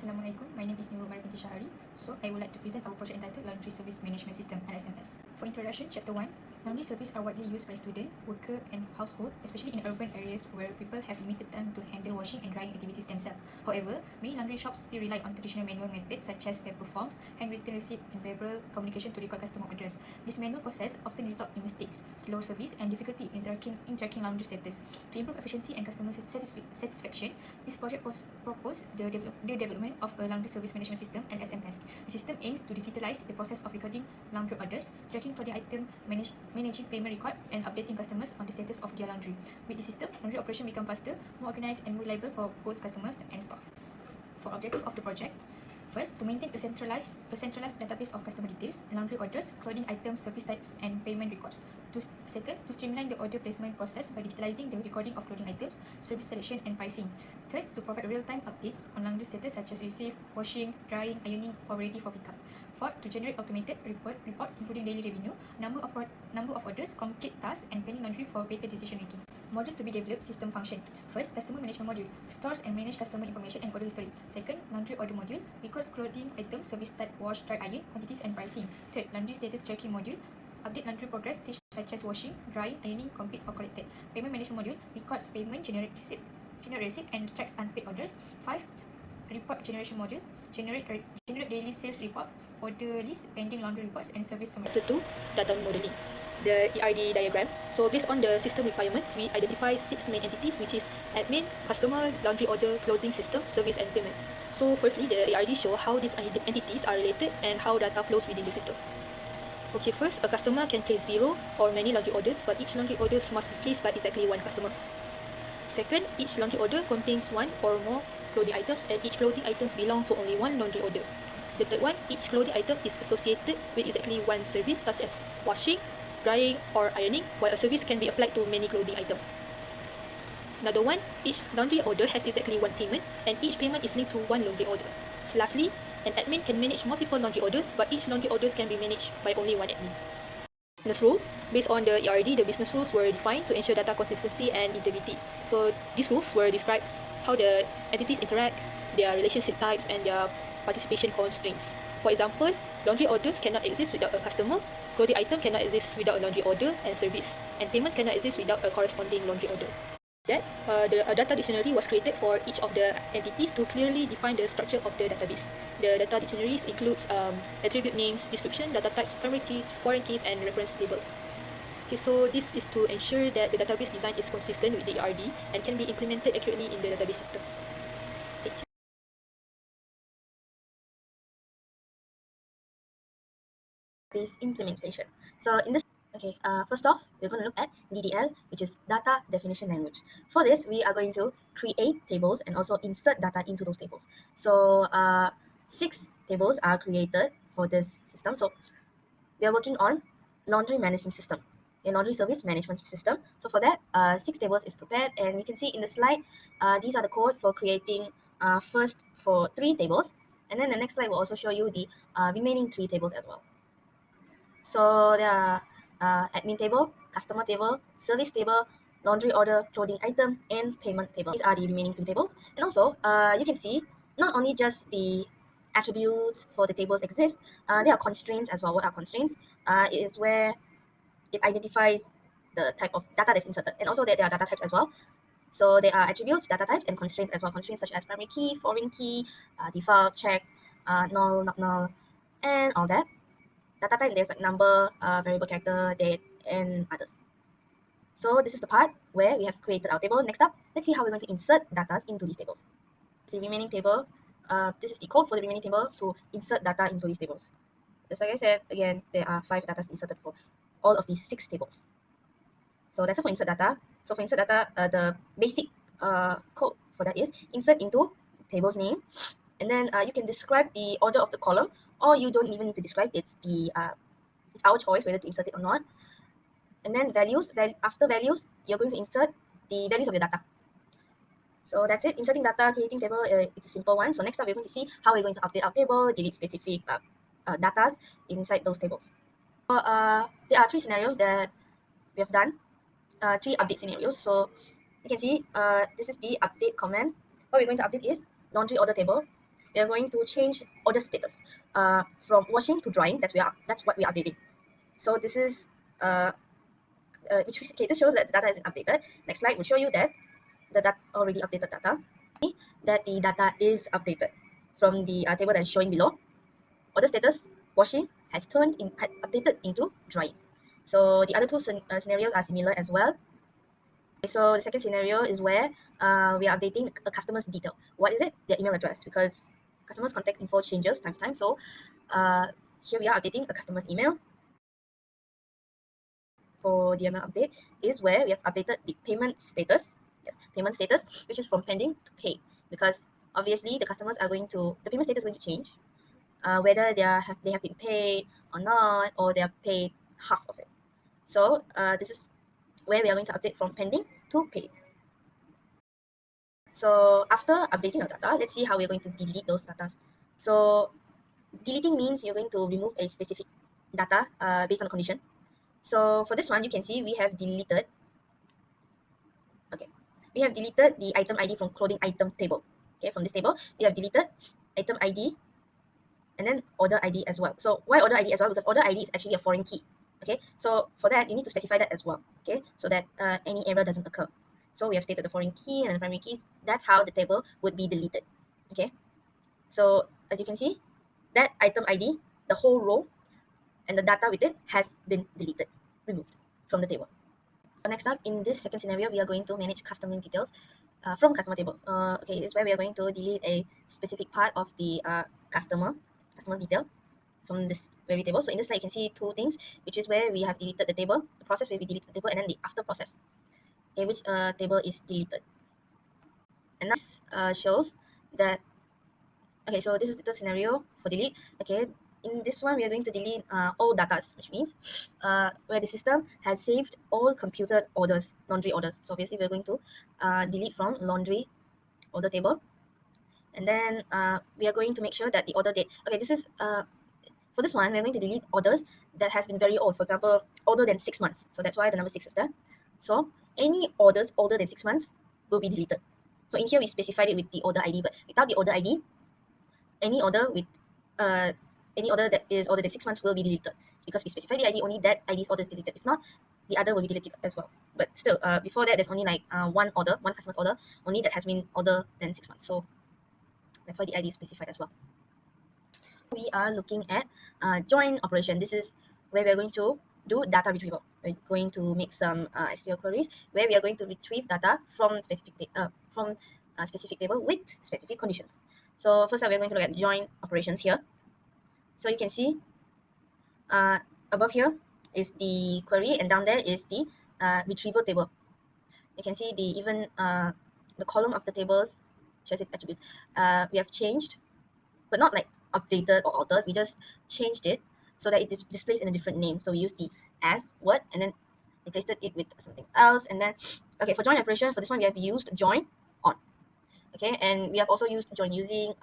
Assalamualaikum, my name is Nurul. So I would like to present our project entitled Laundry Service Management System (Lsms). For introduction, Chapter 1, laundry service are widely used by students, workers and households, especially in urban areas where people have limited time to handle washing and drying activities themselves. However, many laundry shops still rely on traditional manual methods such as paper forms, handwritten receipt and verbal communication to record customer orders. This manual process often results in mistakes, slow service and difficulty in tracking laundry status. To improve efficiency and customer satisfaction, this project proposed the development of a laundry service management system (LSMS). The system aims to digitalize the process of recording laundry orders, tracking clothing item, managing payment record, and updating customers on the status of their laundry. With the system, laundry operation become faster, more organized, and reliable for both customers and staff. For objective of the project, first, to maintain a centralized database of customer details, laundry orders, clothing items, service types, and payment records. Second, to streamline the order placement process by digitalizing the recording of clothing items, service selection, and pricing. Third, to provide real-time updates on laundry status such as receive, washing, drying, ironing, or ready for pickup. Fourth, to generate automated reports including daily revenue, number of orders, complete tasks, and pending laundry for better decision making. Modules to be developed, system function. First, customer management module, stores and manage customer information and order history. Second, laundry order module, records clothing items, service type, wash, dry, iron, quantities and pricing. Third, laundry status tracking module, update laundry progress stage such as washing, drying, ironing, complete or collected. Payment management module, records payment, generate receipt and tracks unpaid orders. 5, report generation module, generate daily sales reports, order list, pending laundry reports, and service summary. Chapter 2, data modeling. The ERD diagram. So based on the system requirements, we identify 6 main entities, which is admin, customer, laundry order, clothing system, service, and payment. So firstly, the ERD show how these entities are related and how data flows within the system. Okay, first, a customer can place 0 or many laundry orders, but each laundry orders must be placed by exactly one customer. Second, each laundry order contains one or more clothing items, and each clothing items belong to only one laundry order. The third one, each clothing item is associated with exactly one service, such as washing, drying, or ironing, while a service can be applied to many clothing items. Another one, each laundry order has exactly one payment, and each payment is linked to one laundry order. So lastly, an admin can manage multiple laundry orders, but each laundry orders can be managed by only one admin. Business rule. Based on the ERD, the business rules were defined to ensure data consistency and integrity. So these rules were describes how the entities interact, their relationship types, and their participation constraints. For example, laundry orders cannot exist without a customer, clothing item cannot exist without a laundry order and service, and payments cannot exist without a corresponding laundry order. A data dictionary was created for each of the entities to clearly define the structure of the database. The data dictionaries includes attribute names, description, data types, primary keys, foreign keys, and reference table. Okay, so this is to ensure that the database design is consistent with the ERD and can be implemented accurately in the database system. Thank you. This implementation. So in this, first off, we're going to look at DDL, which is Data Definition Language. For this, we are going to create tables and also insert data into those tables. So 6 tables are created for this system. So we are working on laundry management system, a laundry service management system. So for that, 6 tables is prepared, and you can see in the slide, these are the code for creating first for 3 tables, and then the next slide will also show you the remaining 3 tables as well. So there are admin table, customer table, service table, laundry order, clothing item, and payment table. These are the remaining 2 tables. And also, you can see not only just the attributes for the tables exist, there are constraints as well. What are constraints? It is where it identifies the type of data that's inserted, and also that there are data types as well. So there are attributes, data types, and constraints as well. Constraints such as primary key, foreign key, default, check, null, not null, and all that. Data type, there's like number, variable character, date, and others. So this is the part where we have created our table. Next up, let's see how we're going to insert data into these tables. The remaining table, this is the code for the remaining table to insert data into these tables. Just like I said, again, there are 5 data inserted for all of these 6 tables. So that's it for insert data. So for insert data, the basic code for that is insert into table's name, and then you can describe the order of the column, or you don't even need to describe. It's our choice whether to insert it or not. And then values. After values, you're going to insert the values of your data. So that's it. Inserting data, creating table. It's a simple one. So next up, we're going to see how we're going to update our table, delete specific data inside those tables. So there are 3 scenarios that we have done. 3 update scenarios. So you can see this is the update command. What we're going to update is laundry order table. we are going to change order status from washing to drying. That's what we are updating. So this is this shows that the data has been updated. Next slide will show you that the already updated data, that the data is updated from the table that is showing below. Order status washing has updated into drying. So the other two scenarios are similar as well. So the second scenario is where we are updating a customer's detail. What is it? Their email address, because customers' contact info changes time to time. So here we are updating a customer's email. For the email update is where we have updated the payment status. Yes, payment status, which is from pending to paid, because obviously the payment status is going to change, whether they have been paid or not, or they are paid half of it. So this is where we are going to update from pending to paid. So after updating our data, let's see how we're going to delete those data. So deleting means you're going to remove a specific data based on the condition. So for this one, you can see we have deleted. Okay, we have deleted the item ID from clothing item table. Okay, from this table, we have deleted item ID and then order ID as well. So why order ID as well? Because order ID is actually a foreign key. Okay, so for that, you need to specify that as well. Okay, so that any error doesn't occur. So we have stated the foreign key and the primary keys. That's how the table would be deleted. Okay, so as you can see, that item ID, the whole row, and the data with it has been deleted, removed from the table. Next up, in this second scenario, we are going to manage customer details from customer table. Okay, it's where we are going to delete a specific part of the customer detail from this very table. So in this slide, you can see two things, which is where we have deleted the table, the process where we deleted the table, and then the after process, okay, which table is deleted. And that shows that, okay, so this is the third scenario for delete. Okay, in this one, we are going to delete all data, which means where the system has saved all computed orders, laundry orders. So obviously, we're going to delete from laundry order table. And then we are going to make sure that the order date. Okay, this is for this one, we're going to delete orders that has been very old. For example, older than 6 months. So that's why the number 6 is there. So any orders older than 6 months will be deleted. So in here, we specified it with the order ID, but without the order ID, any order that is older than 6 months will be deleted, because we specified the ID, only that ID's order is deleted. If not, the other will be deleted as well. But still, before that, there's only like one customer's order, only that has been older than 6 months. So that's why the ID is specified as well. We are looking at join operation. This is where we're going to do data retrieval. We're going to make some SQL queries where we are going to retrieve data from specific table with specific conditions. So first, we're going to look at join operations here. So you can see above here is the query, and down there is the retrieval table. You can see the column of the tables, should I say attributes, we have changed, but not like updated or altered. We just changed it so that it displays in a different name. So we use the as word and then replaced it with something else. And then, okay, for join operation, for this one, we have used join on. Okay, and we have also used join using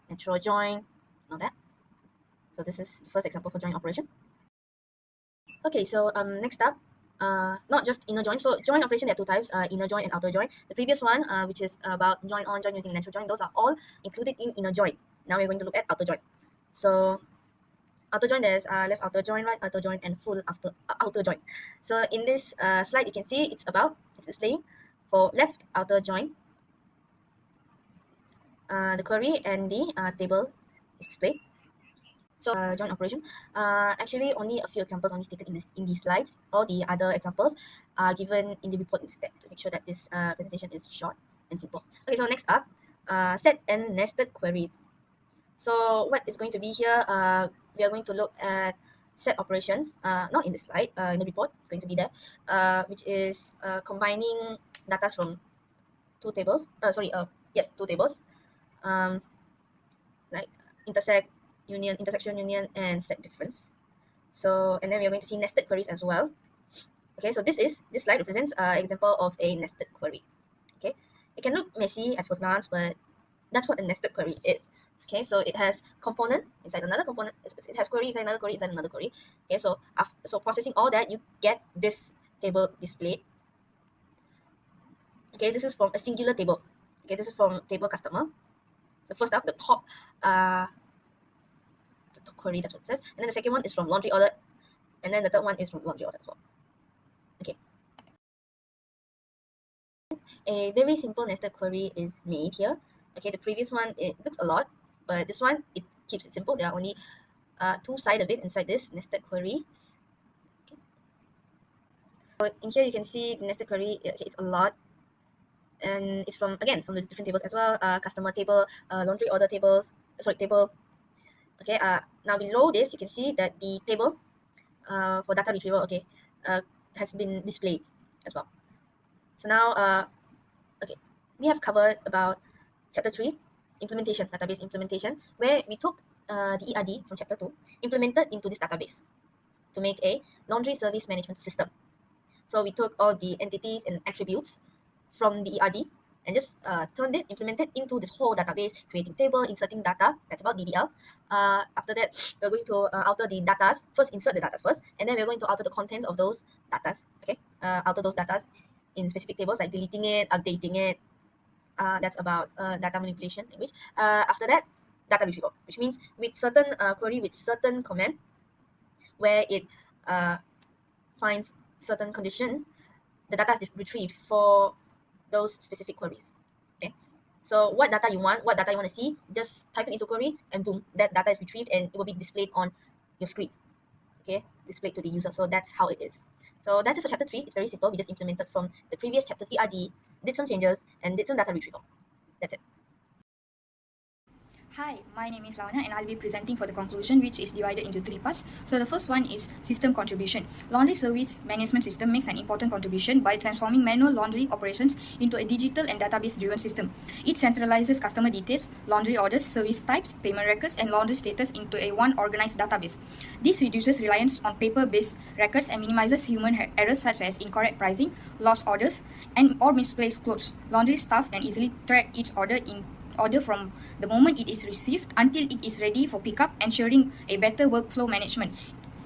natural join, all that. So this is the first example for join operation. Okay, so next up, not just inner join. So join operation, there are two types, inner join and outer join. The previous one, which is about join on, join using natural join, those are all included in inner join. Now we're going to look at outer join. So outer join, there's left outer join, right outer join, and full outer join. So in this slide, you can see it's displaying for left outer join, the query and the table is displayed. So join operation, actually only a few examples only stated in these slides. All the other examples are given in the report instead, to make sure that this presentation is short and simple. Okay, so next up, set and nested queries. So what is going to be here, we are going to look at set operations, not in the slide, in the report, it's going to be there, which is combining data from two tables, two tables, like intersection union, and set difference. So, and then we are going to see nested queries as well. Okay, so this slide represents an example of a nested query. Okay, it can look messy at first glance, but that's what a nested query is. Okay, so it has component inside another component. It has query inside another query inside another query. Okay, so processing all that, you get this table displayed. Okay, this is from a singular table. Okay, this is from table customer. the first up, the top query, that's what it says. And then the second one is from laundry order. And then the third one is from laundry order as well. Okay. A very simple nested query is made here. Okay, the previous one, it looks a lot, but this one, it keeps it simple. There are only two sides of it inside this nested query. Okay. So in here, you can see the nested query, okay, it's a lot. And it's from, again, from the different tables as well. Customer table, laundry order tables, table. Okay, now below this, you can see that the table for data retrieval, okay, has been displayed as well. So now, okay, we have covered about chapter 3, implementation, database implementation, where we took the ERD from chapter 2, implemented into this database to make a laundry service management system. So we took all the entities and attributes from the ERD and just implemented into this whole database, creating table, inserting data. That's about DDL. After that, we're going to alter the datas. First, insert the datas first, and then we're going to alter the contents of those datas. Okay, alter those datas in specific tables, like deleting it, updating it. That's about data manipulation language. After that, data retrieval, which means with certain query with certain command, where it finds certain condition, the data is retrieved for those specific queries. Okay, so what data you want to see, just type it into query and boom, that data is retrieved and it will be displayed on your screen. Okay, displayed to the user. So that's how it is. So that's it for chapter 3. It's very simple. We just implemented from the previous chapter's ERD, did some changes, and did some data retrieval. That's it. Hi, my name is Lavenyaah and I'll be presenting for the conclusion, which is divided into 3 parts. So the first one is system contribution. Laundry service management system makes an important contribution by transforming manual laundry operations into a digital and database-driven system. It centralizes customer details, laundry orders, service types, payment records, and laundry status into a one organized database. This reduces reliance on paper-based records and minimizes human errors such as incorrect pricing, lost orders, or misplaced clothes. Laundry staff can easily track each order from the moment it is received until it is ready for pickup, ensuring a better workflow management.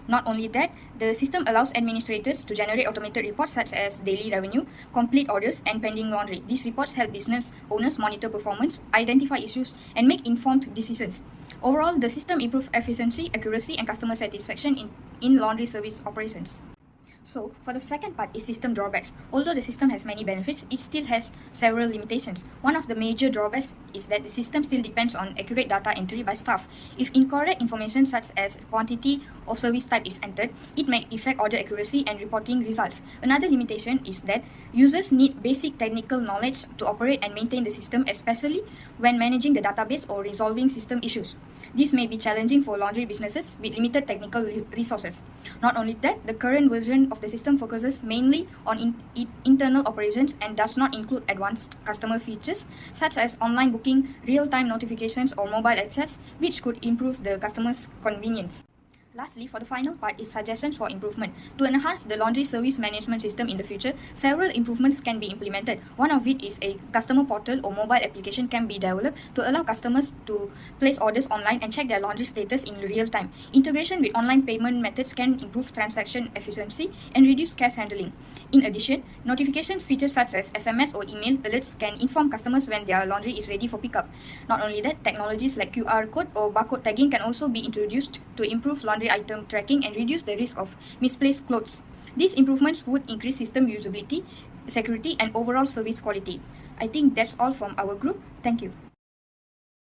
Not only that, the system allows administrators to generate automated reports such as daily revenue, complete orders, and pending laundry. These reports help business owners monitor performance, identify issues, and make informed decisions. Overall, the system improves efficiency, accuracy, and customer satisfaction in laundry service operations. So, for the second part is system drawbacks. Although the system has many benefits, it still has several limitations. One of the major drawbacks is that the system still depends on accurate data entry by staff. If incorrect information such as quantity or service type is entered, it may affect order accuracy and reporting results. Another limitation is that users need basic technical knowledge to operate and maintain the system, especially when managing the database or resolving system issues. This may be challenging for laundry businesses with limited technical resources. Not only that, the current version of the system focuses mainly on internal operations and does not include advanced customer features such as online booking, real-time notifications, or mobile access, which could improve the customer's convenience. Lastly, for the final part is suggestions for improvement. To enhance the laundry service management system in the future, several improvements can be implemented. One of it is a customer portal or mobile application can be developed to allow customers to place orders online and check their laundry status in real time. Integration with online payment methods can improve transaction efficiency and reduce cash handling. In addition, notifications features such as SMS or email alerts can inform customers when their laundry is ready for pickup. Not only that, technologies like QR code or barcode tagging can also be introduced to improve laundry item tracking and reduce the risk of misplaced clothes. These improvements would increase system usability, security, and overall service quality. I think that's all from our group. Thank you.